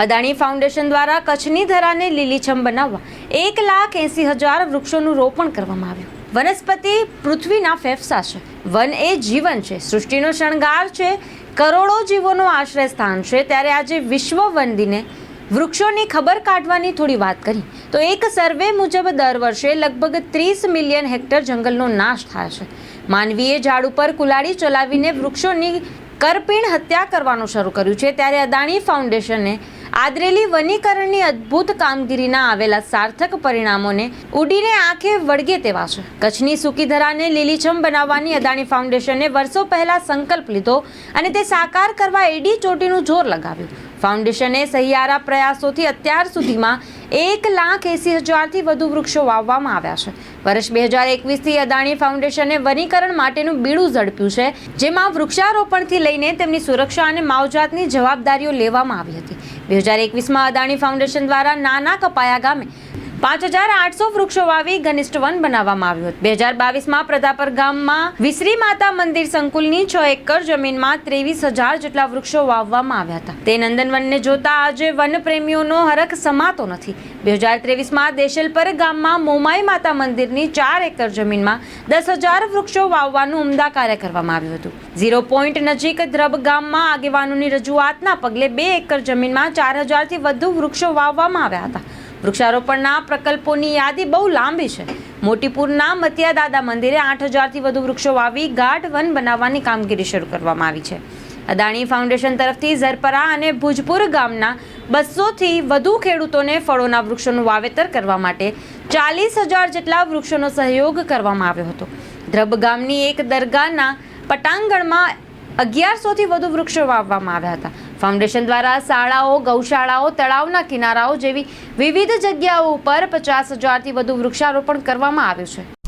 Adani foundation દ્વારા કચ્છની ધરાને લીલીછમ બનાવવા 1,80,000 વૃક્ષોનું રોપણ કરવામાં આવ્યું. વનસ્પતિ પૃથ્વીના ફેફસા છે. વન એ જીવન છે, સૃષ્ટિનો શણગાર છે, કરોડો જીવોનો આશ્રય સ્થાન છે. ત્યારે આજે વિશ્વ વન દિને વૃક્ષોની ખબર કાઢવાની થોડી વાત કરી તો એક સર્વે મુજબ દર વર્ષે લગભગ 30 મિલિયન હેક્ટર જંગલનો નાશ થાય છે. માનવીએ ઝાડ ઉપર કુલાડી ચલાવીને વૃક્ષોની કરપીણ હત્યા કરવાનું શરૂ કર્યું છે. ત્યારે અદાણી ફાઉન્ડેશને આદરેલી વનીકરણની અદ્ભુત કામગીરીના આવેલા સાર્થક પરિણામોને ઉડીને આંખે વળગે તેવા છે. કચ્છની સૂકી ધરાને લીલીછમ બનાવવાની અદાણી ફાઉન્ડેશને વર્ષો પહેલા સંકલ્પ લીધો અને તે સાકાર કરવા એડી ચોટીનું જોર લગાવ્યું. ફાઉન્ડેશને સહિયારા પ્રયાસોથી અત્યાર સુધીમાં 1,80,000થી વધુ વૃક્ષો વાવવામાં આવ્યા છે. વર્ષ 2021થી અદાણી ફાઉન્ડેશને વનીકરણ માટેનું બીડું ઝડપ્યું છે, જેમાં વૃક્ષારોપણથી લઈને તેમની સુરક્ષા અને માવજાતની જવાબદારીઓ લેવામાં આવી હતી. 2021માં અદાણી ફાઉન્ડેશન દ્વારા નાના કપાયા ગામે 5,800 વૃક્ષો વાવી ઘનિષ્ઠ વન બનાવવામાં આવ્યું હતું. 2022માં પ્રતાપર ગામમાં વિસરી માતા મંદિર સંકુલની 6 એકર જમીનમાં 23,000 જેટલા વૃક્ષો વાવવામાં આવ્યા હતા. તે નંદનવનને જોતા આજે વન પ્રેમીઓનો હરખ સમાતો નથી. 2023માં દેશલપર ગામમાં મોમાઈ માતા મંદિરની 4 એકર જમીનમાં 10,000 વૃક્ષો વાવવાનું ઉમદા કાર્ય કરવામાં આવ્યું હતું. 0 પોઈન્ટ નજીક ધ્રબ ગામમાં આગેવાનોની રજૂઆતના પગલે 2 એકર જમીનમાં 4,000થી વધુ વૃક્ષો વાવવામાં આવ્યા હતા. વૃક્ષારોપણના પ્રકલ્પોની યાદી બહુ લાંબી છે. મોટીપુરના મતિયા દાદા મંદિરે 8,000થી વધુ વૃક્ષો વાવી ગાઢ વન બનાવવાની કામગીરી શરૂ કરવામાં આવી છે. અદાણી ફાઉન્ડેશન તરફથી ઝરપરા અને ભુજપુર ગામના 200થી વધુ ખેડૂતોને ફળોના વૃક્ષોનું વાવેતર કરવા માટે 40,000 જેટલા વૃક્ષોનો સહયોગ કરવામાં આવ્યો હતો. ધ્રબ ગામની એક દરગાહના પટાંગણમાં 1,100થી વધુ વૃક્ષો વાવવામાં આવ્યા હતા. ફાઉન્ડેશન દ્વારા શાળાઓ, ગૌશાળાઓ, તળાવના કિનારાઓ જેવી વિવિધ જગ્યાઓ ઉપર 50,000થી વધુ વૃક્ષારોપણ કરવામાં આવ્યું છે.